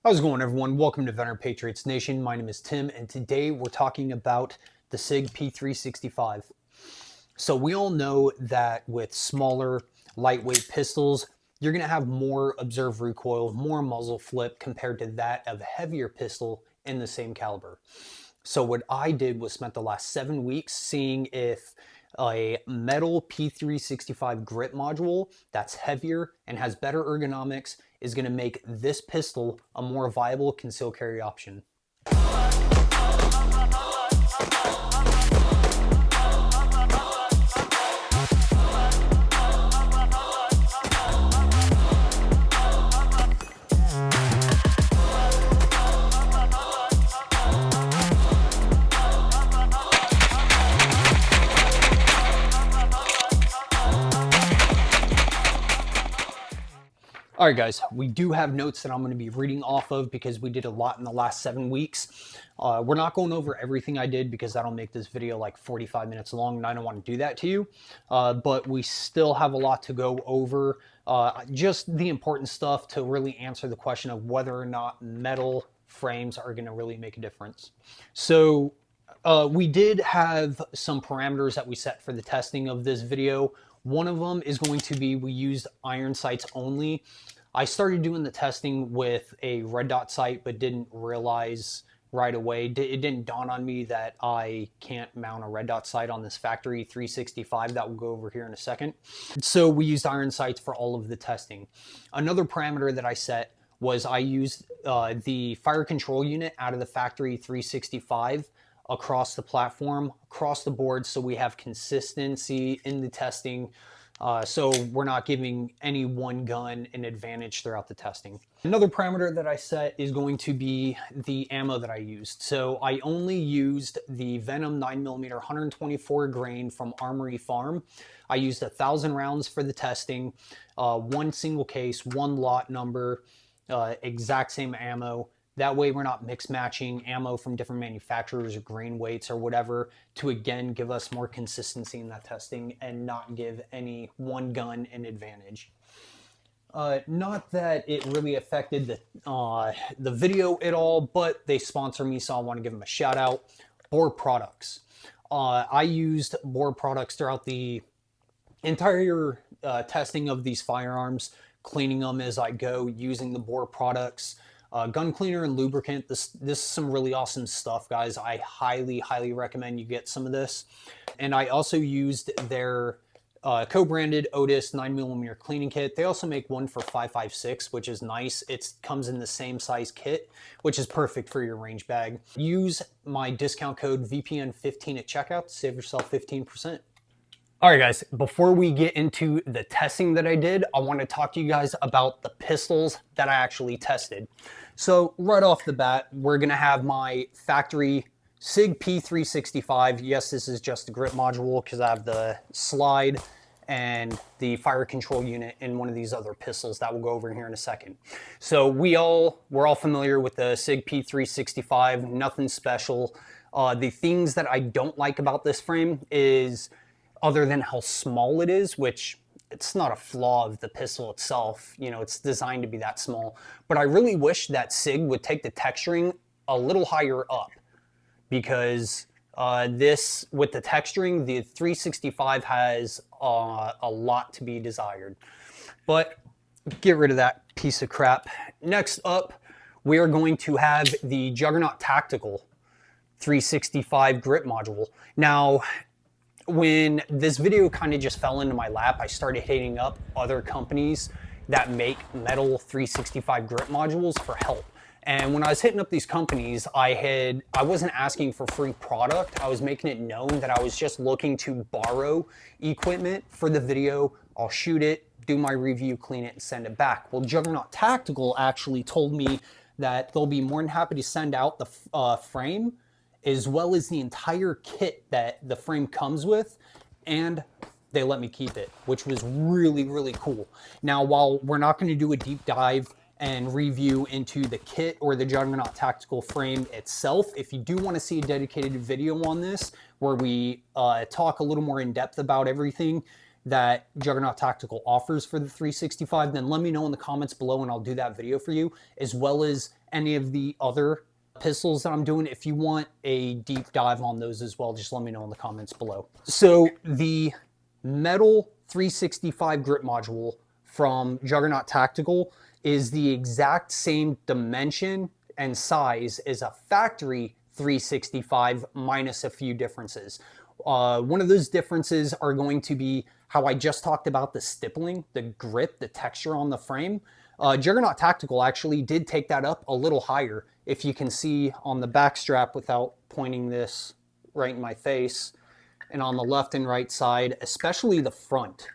How's it going, everyone? Welcome to Veteran Patriots Nation. My name is Tim, and today we're talking about the Sig P365. So we all know that with smaller, lightweight pistols, you're going to have more observed recoil, more muzzle flip compared to that of a heavier pistol in the same caliber. So what I did was spent the last 7 weeks seeing if a Metal P365 Grip Module that's heavier and has better ergonomics is going to make this pistol a more viable concealed carry option. All right, guys, we do have notes that I'm going to be reading off of because we did a lot in the last 7 weeks. We're not going over everything I did because that'll make this video like 45 minutes long, and I don't want to do that to you. But we still have a lot to go over. Just the important stuff to really answer the question of whether or not metal frames are going to really make a difference. So we did have some parameters that we set for the testing of this video. One of them is going to be we used iron sights only. I started doing the testing with a red dot sight, but didn't realize right away. It didn't dawn on me that I can't mount a red dot sight on this factory 365 that we'll go over here in a second. So we used iron sights for all of the testing. Another parameter that I set was I used the fire control unit out of the factory 365 across the platform, across the board, so we have consistency in the testing, so we're not giving any one gun an advantage throughout the testing. Another parameter that I set is going to be the ammo that I used. So I only used the Venom 9mm 124 grain from Armory Farm. I used 1,000 rounds for the testing, one single case, one lot number, exact same ammo. That way we're not mix matching ammo from different manufacturers or grain weights or whatever to again give us more consistency in that testing and not give any one gun an advantage. Not that it really affected the video at all, but they sponsor me, so I want to give them a shout out. Boar products. I used Boar products throughout the entire testing of these firearms, cleaning them as I go, using the Boar products. Gun cleaner and lubricant. This is some really awesome stuff, guys. I highly recommend you get some of this. And I also used their co-branded Otis 9mm cleaning kit. They also make one for 5.56, which is nice. It comes in the same size kit, which is perfect for your range bag. Use my discount code VPN15 at checkout to save yourself 15%. All right, guys, before we get into the testing that I did, I want to talk to you guys about the pistols that I actually tested. So right off the bat, we're going to have my factory Sig P365. Yes, this is just a grip module because I have the slide and the fire control unit in one of these other pistols that we'll go over here in a second. So we're all familiar with the Sig P365, nothing special. The things that I don't like about this frame is, other than how small it is, which it's not a flaw of the pistol itself, you know, it's designed to be that small, but I really wish that Sig would take the texturing a little higher up, because this, with the texturing, the 365 has a lot to be desired. But get rid of that piece of crap. Next up, we are going to have the Juggernaut Tactical 365 Grip Module. Now, when this video kind of just fell into my lap, I started hitting up other companies that make metal 365 grip modules for help. And when I was hitting up these companies, I wasn't asking for free product. I was making it known that I was just looking to borrow equipment for the video. I'll shoot it, do my review, clean it, and send it back. Well, Juggernaut Tactical actually told me that they'll be more than happy to send out the frame, as well as the entire kit that the frame comes with, and they let me keep it, which was really cool. Now, while we're not going to do a deep dive and review into the kit or the Juggernaut Tactical frame itself, if you do want to see a dedicated video on this where we talk a little more in depth about everything, that Juggernaut Tactical offers for the 365, then let me know in the comments below and I'll do that video for you, as well as any of the other pistols that I'm doing. If you want a deep dive on those as well, just let me know in the comments below. So the Metal 365 Grip Module from Juggernaut Tactical is the exact same dimension and size as a factory 365 minus a few differences. One of those differences are going to be how I just talked about the stippling, the grip, the texture on the frame. Juggernaut Tactical actually did take that up a little higher. If you can see on the back strap without pointing this right in my face, and on the left and right side, especially the front.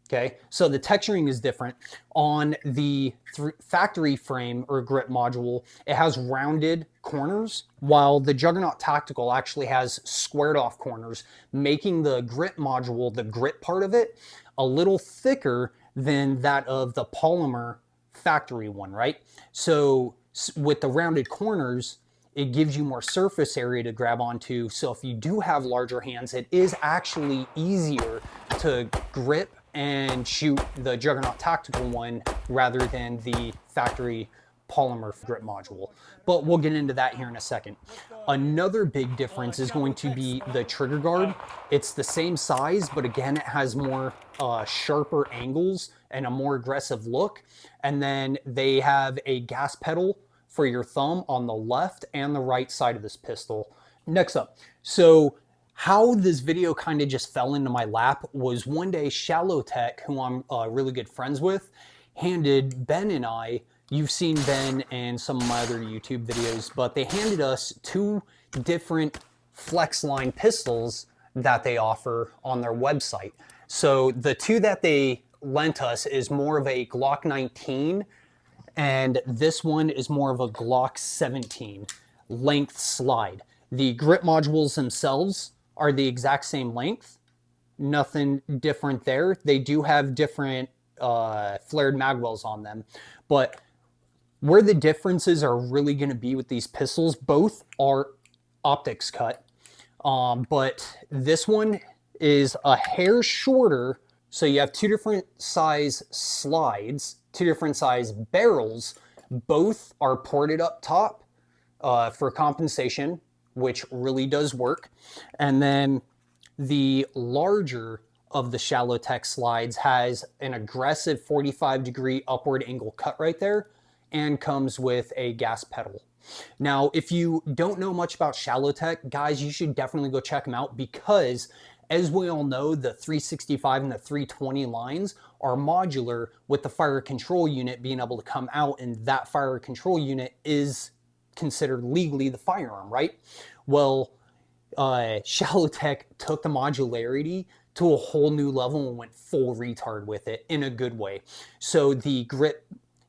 Okay, so the texturing is different. On the factory frame or grip module, it has rounded corners, while the Juggernaut Tactical actually has squared off corners, making the grip module, the grip part of it, a little thicker than that of the polymer factory one, right? So with the rounded corners, it gives you more surface area to grab onto. So if you do have larger hands, it is actually easier to grip and shoot the Juggernaut Tactical one rather than the factory polymer grip module. But we'll get into that here in a second. Another big difference is going to be the trigger guard. It's the same size, but again, it has more sharper angles and a more aggressive look. And then they have a gas pedal for your thumb on the left and the right side of this pistol. Next up, so how this video kind of just fell into my lap was one day Shalo Tek, who I'm really good friends with, handed Ben and I, you've seen Ben in some of my other YouTube videos, but they handed us two different flex line pistols that they offer on their website. So the two that they lent us is more of a Glock 19, and this one is more of a Glock 17 length slide. The grip modules themselves are the exact same length, nothing different there. They do have different flared mag wells on them, but where the differences are really going to be with these pistols, both are optics cut, but this one is a hair shorter. So you have two different size slides, two different size barrels. Both are ported up top for compensation, which really does work. And then the larger of the Shalo Tek slides has an aggressive 45-degree upward angle cut right there and comes with a gas pedal. Now, if you don't know much about Shalo Tek, guys, you should definitely go check them out, because as we all know, the 365 and the 320 lines are modular, with the fire control unit being able to come out, and that fire control unit is considered legally the firearm, right? Well, Shalo Tek took the modularity to a whole new level and went full retard with it in a good way. So the grip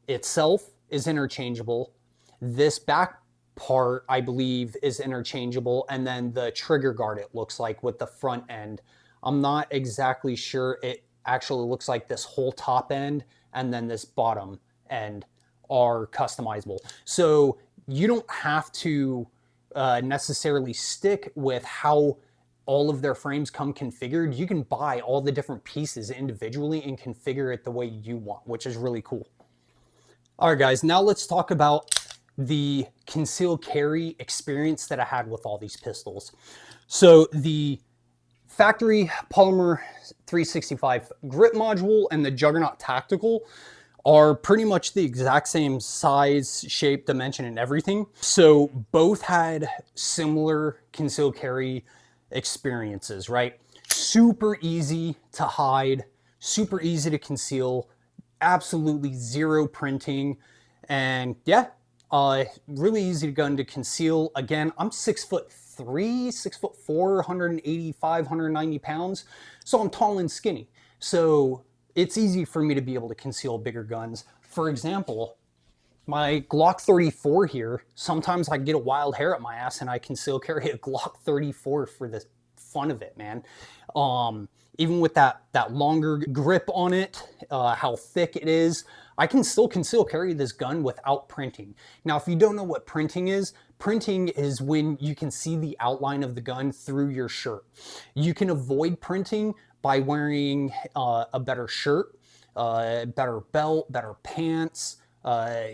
itself is interchangeable. This back part, I believe, is interchangeable, and then the trigger guard, it looks like, with the front end, I'm not exactly sure. It actually looks like this whole top end and then this bottom end are customizable. So you don't have to necessarily stick with how all of their frames come configured. You can buy all the different pieces individually and configure it the way you want, which is really cool. All right, guys, now let's talk about the concealed carry experience that I had with all these pistols. So the factory polymer 365 grip module and the Juggernaut Tactical are pretty much the exact same size, shape, dimension, and everything. So both had similar concealed carry experiences, right? Super easy to hide, super easy to conceal, absolutely zero printing, and yeah, really easy gun to conceal. Again, I'm 6'3", 6'4", 185, 190 pounds, so I'm tall and skinny. So it's easy for me to be able to conceal bigger guns. For example, my Glock 34 here, sometimes I get a wild hair at my ass and I can still carry a Glock 34 for the fun of it, man. Even with that longer grip on it, how thick it is, I can still conceal carry this gun without printing. Now, if you don't know what printing is when you can see the outline of the gun through your shirt. You can avoid printing by wearing a better shirt, better belt, better pants,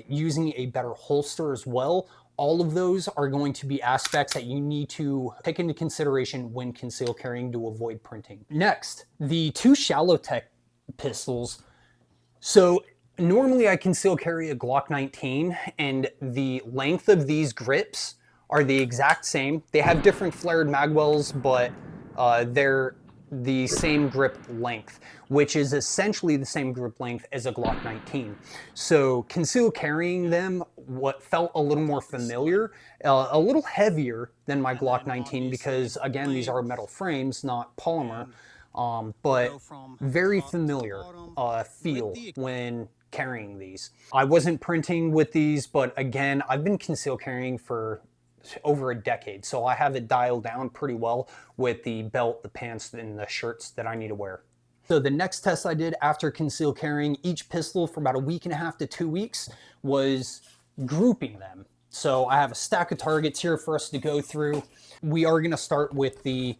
using a better holster as well. All of those are going to be aspects that you need to take into consideration when conceal carrying to avoid printing. Next, the two Shalo Tek pistols. So normally I conceal carry a Glock 19 and the length of these grips are the exact same. They have different flared magwells, but they're the same grip length, which is essentially the same grip length as a Glock 19. So conceal carrying them, what felt a little more familiar, a little heavier than my Glock 19 because again, these are metal frames, not polymer, but very familiar feel when carrying these. I wasn't printing with these, but again, I've been conceal carrying for over a decade, so I have it dialed down pretty well with the belt, the pants, and the shirts that I need to wear. So the next test I did after conceal carrying each pistol for about a week and a half to 2 weeks was grouping them. So I have a stack of targets here for us to go through. We are going to start with the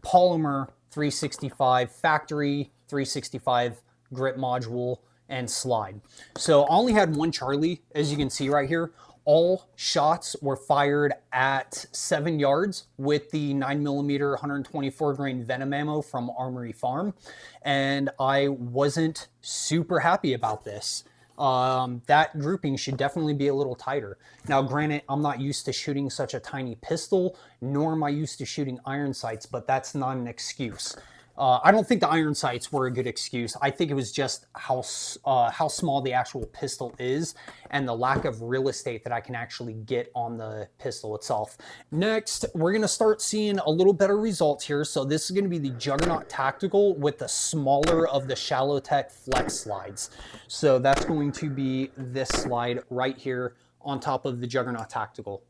polymer 365 factory 365 grip module and slide. So I only had one Charlie, as you can see right here. All shots were fired at 7 yards with the 9mm 124 grain Venom ammo from Armory Farm, and I wasn't super happy about this. That grouping should definitely be a little tighter. Now granted, I'm not used to shooting such a tiny pistol, nor am I used to shooting iron sights, but that's not an excuse. I don't think the iron sights were a good excuse. I think it was just how small the actual pistol is and the lack of real estate that I can actually get on the pistol itself. Next, we're going to start seeing a little better results here. So this is going to be the Juggernaut Tactical with the smaller of the Shalo Tek flex slides. So that's going to be this slide right here on top of the Juggernaut Tactical.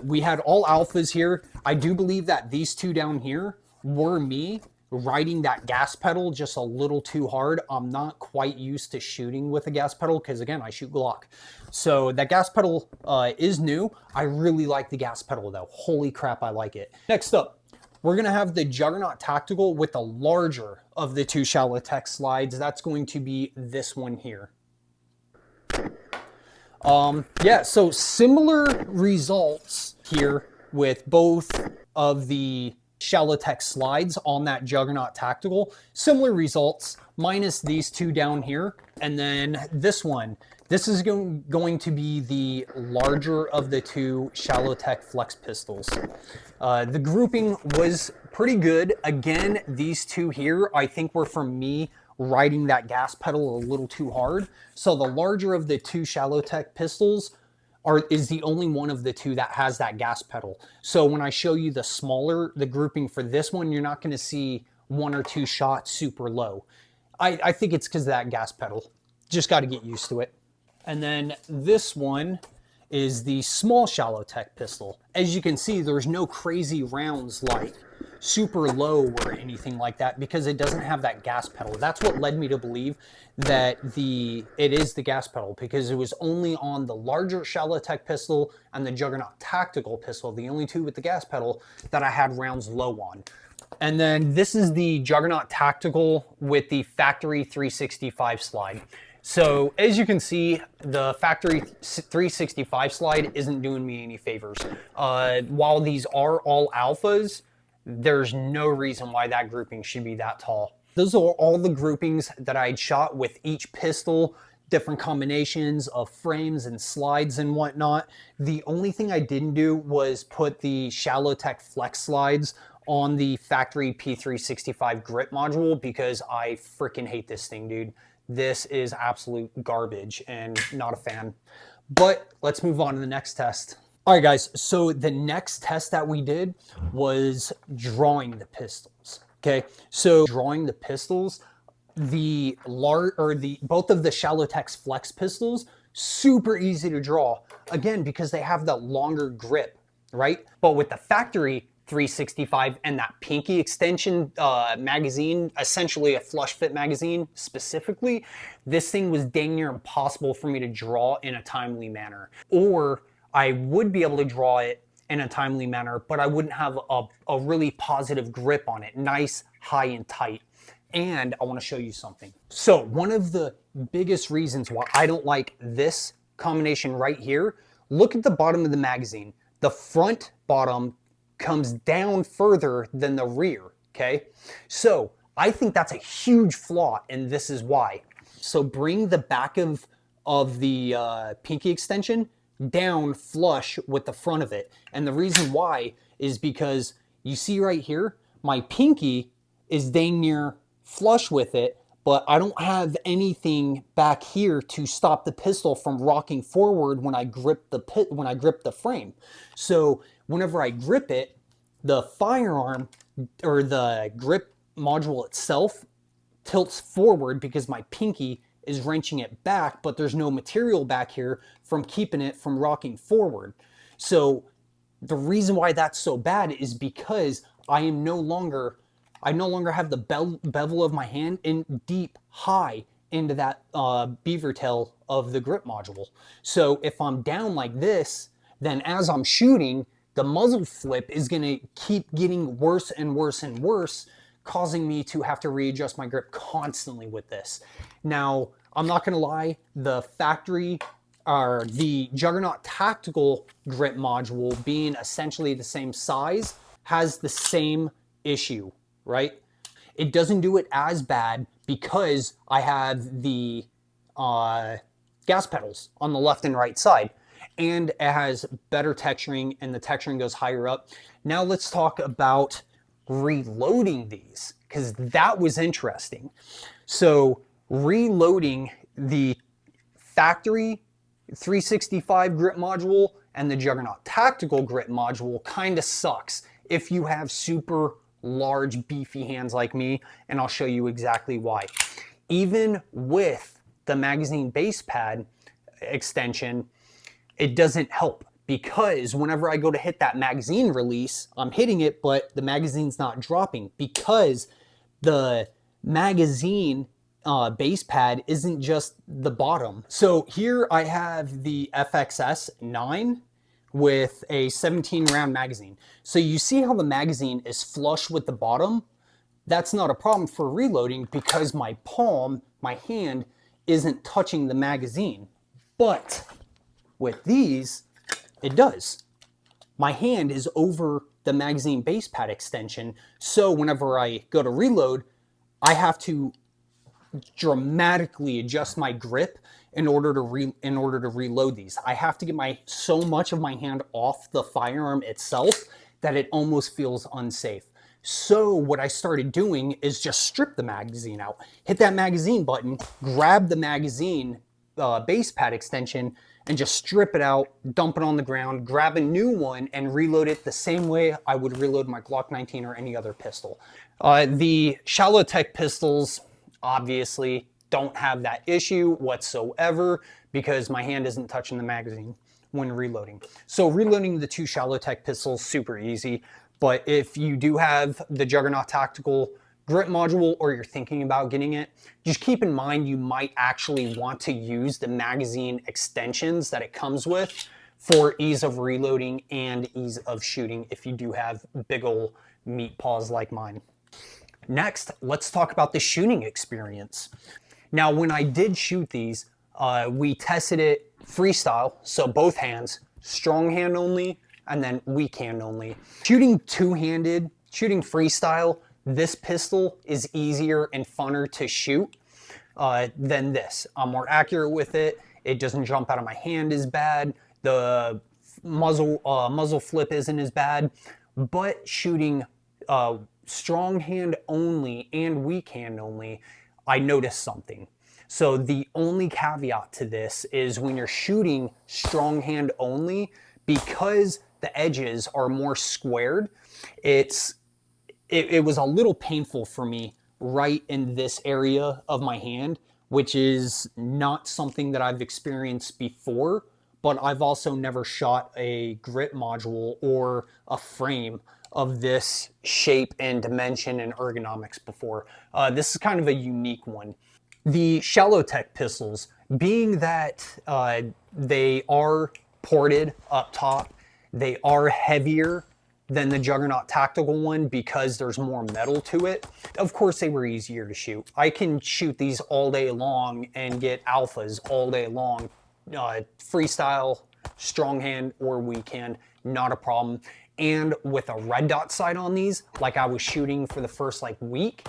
We had all alphas here. I do believe that these two down here were me riding that gas pedal just a little too hard. I'm not quite used to shooting with a gas pedal because again, I shoot Glock. So that gas pedal is new. I really like the gas pedal though. Holy crap, I like it. Next up, we're gonna have the Juggernaut Tactical with the larger of the two Shalo Tek slides. That's going to be this one here. Yeah, so similar results here with both of the Shalo Tek slides on that Juggernaut Tactical. Similar results, minus these two down here. And then this one, this is going to be the larger of the two Shalo Tek flex pistols. The grouping was pretty good. Again, these two here, I think were from me riding that gas pedal a little too hard. So the larger of the two Shalo Tek pistols is the only one of the two that has that gas pedal. So when I show you the grouping for this one, you're not going to see one or two shots super low. I think it's because of that gas pedal. Just got to get used to it. And then this one is the small Shalo Tek pistol. As you can see, there's no crazy rounds like super low or anything like that because it doesn't have that gas pedal. That's what led me to believe that it is the gas pedal, because it was only on the larger Shalo Tek pistol and the Juggernaut Tactical pistol, the only two with the gas pedal, that I had rounds low on. And then this is the Juggernaut Tactical with the factory 365 slide. So as you can see, the factory 365 slide isn't doing me any favors. While these are all alphas, there's no reason why that grouping should be that tall. Those are all the groupings that I'd shot with each pistol, different combinations of frames and slides and whatnot. The only thing I didn't do was put the Shalo Tek flex slides on the factory P365 grip module because I freaking hate this thing, dude. This is absolute garbage and not a fan. But let's move on to the next test. All right, guys, so the next test that we did was drawing the pistols. Okay, so drawing the pistols, both of the Shalo Tek's flex pistols, super easy to draw. Again, because they have that longer grip, right? But with the factory 365 and that pinky extension magazine, essentially a flush fit magazine specifically, this thing was dang near impossible for me to draw in a timely manner. Or I would be able to draw it in a timely manner, but I wouldn't have a really positive grip on it, nice, high and tight. And I want to show you something. So one of the biggest reasons why I don't like this combination right here, look at the bottom of the magazine. The front bottom comes down further than the rear, okay? So I think that's a huge flaw, and this is why. So bring the back of the pinky extension down flush with the front of it. And the reason why is because you see right here, my pinky is dang near flush with it, but I don't have anything back here to stop the pistol from rocking forward when I grip the frame. So whenever I grip it, the firearm or the grip module itself tilts forward because my pinky is wrenching it back, but there's no material back here from keeping it from rocking forward. So the reason why that's so bad is because I no longer have the bevel of my hand in deep, high into that beaver tail of the grip module. So if I'm down like this, then as I'm shooting, the muzzle flip is gonna keep getting worse and worse and worse, causing me to have to readjust my grip constantly with this. Now, I'm not gonna lie, the factory or the Juggernaut Tactical grip module, being essentially the same size, has the same issue, right? It doesn't do it as bad because I have the gas pedals on the left and right side, and it has better texturing, and the texturing goes higher up. Now let's talk about reloading these, because that was interesting. So reloading the factory 365 grip module and the Juggernaut Tactical grip module kind of sucks if you have super large beefy hands like me, and I'll show you exactly why. Even with the magazine base pad extension, it doesn't help, because whenever I go to hit that magazine release, I'm hitting it, but the magazine's not dropping because the magazine base pad isn't just the bottom. So here I have the FXS 9 with a 17 round magazine. So you see how the magazine is flush with the bottom? That's not a problem for reloading because my palm, my hand, isn't touching the magazine. But with these, it does. My hand is over the magazine base pad extension, so whenever I go to reload, I have to dramatically adjust my grip in order to reload these. I have to get so much of my hand off the firearm itself that it almost feels unsafe. So what I started doing is just strip the magazine out, hit that magazine button, grab the magazine base pad extension, and just strip it out, dump it on the ground, grab a new one, and reload it the same way I would reload my Glock 19 or any other pistol. The Shalo Tek pistols obviously don't have that issue whatsoever because my hand isn't touching the magazine when reloading. So reloading the two Shalo Tek pistols, super easy. But if you do have the Juggernaut Tactical grip module, or you're thinking about getting it, just keep in mind you might actually want to use the magazine extensions that it comes with for ease of reloading and ease of shooting if you do have big ol' meat paws like mine. Next, let's talk about the shooting experience. Now, when I did shoot these, we tested it freestyle, so both hands, strong hand only, and then weak hand only. Shooting two-handed, shooting freestyle, this pistol is easier and funner to shoot than this. I'm more accurate with it. It doesn't jump out of my hand as bad. The muzzle flip isn't as bad. But shooting strong hand only and weak hand only, I noticed something. So the only caveat to this is when you're shooting strong hand only, because the edges are more squared, it was a little painful for me right in this area of my hand, which is not something that I've experienced before, but I've also never shot a grip module or a frame of this shape and dimension and ergonomics before. This is kind of a unique one. The Shalo Tek pistols, being that they are ported up top, they are heavier than the Juggernaut Tactical one because there's more metal to it. Of course, they were easier to shoot. I can shoot these all day long and get alphas all day long. Freestyle, strong hand, or weak hand, not a problem. And with a red dot sight on these, like I was shooting for the first week,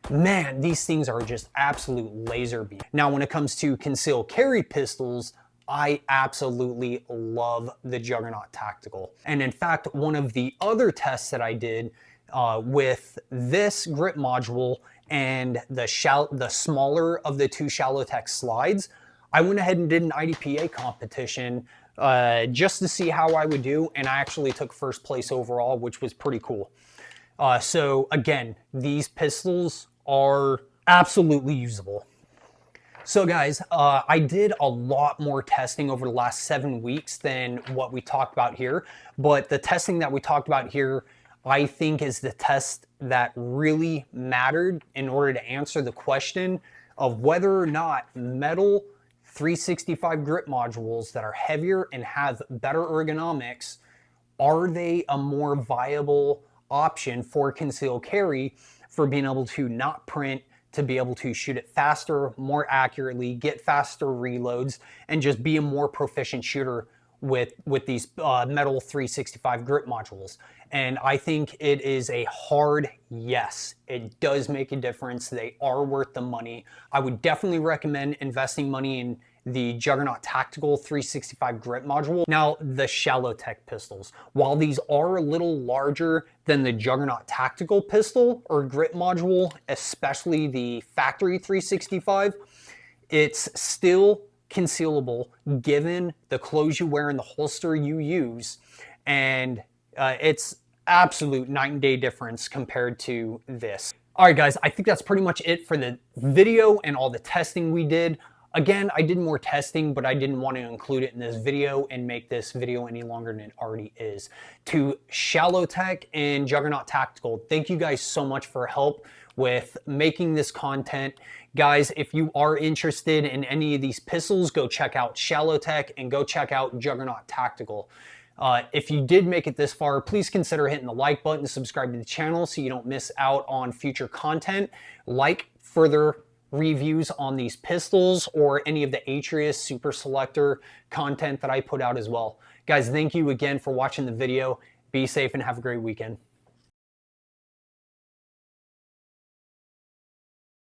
man, these things are just absolute laser beam. Now, when it comes to concealed carry pistols, I absolutely love the Juggernaut Tactical. And in fact, one of the other tests that I did with this grip module and the smaller of the two Shalo Tek slides, I went ahead and did an IDPA competition just to see how I would do, and I actually took first place overall, which was pretty cool. So again, these pistols are absolutely usable. So guys, I did a lot more testing over the last 7 weeks than what we talked about here, but the testing that we talked about here, I think is the test that really mattered in order to answer the question of whether or not Metal 365 grip modules that are heavier and have better ergonomics, are they a more viable option for concealed carry for being able to not print, to be able to shoot it faster, more accurately, get faster reloads, and just be a more proficient shooter with these Metal 365 grip modules. And I think it is a hard yes. It does make a difference. They are worth the money. I would definitely recommend investing money in the Juggernaut Tactical 365 grip module. Now, the Shalo Tek pistols, while these are a little larger than the Juggernaut Tactical pistol or grip module, especially the factory 365, it's still concealable given the clothes you wear and the holster you use, and it's absolute night and day difference compared to this. All right, guys, I think that's pretty much it for the video and all the testing we did. Again, I did more testing, but I didn't want to include it in this video and make this video any longer than it already is. To Shalo Tek and Juggernaut Tactical, thank you guys so much for help with making this content. Guys, if you are interested in any of these pistols, go check out Shalo Tek and go check out Juggernaut Tactical. If you did make it this far, please consider hitting the like button, subscribe to the channel so you don't miss out on future content, like further reviews on these pistols or any of the Atrius Super Selector content that I put out as well. Guys, thank you again for watching the video. Be safe and have a great weekend.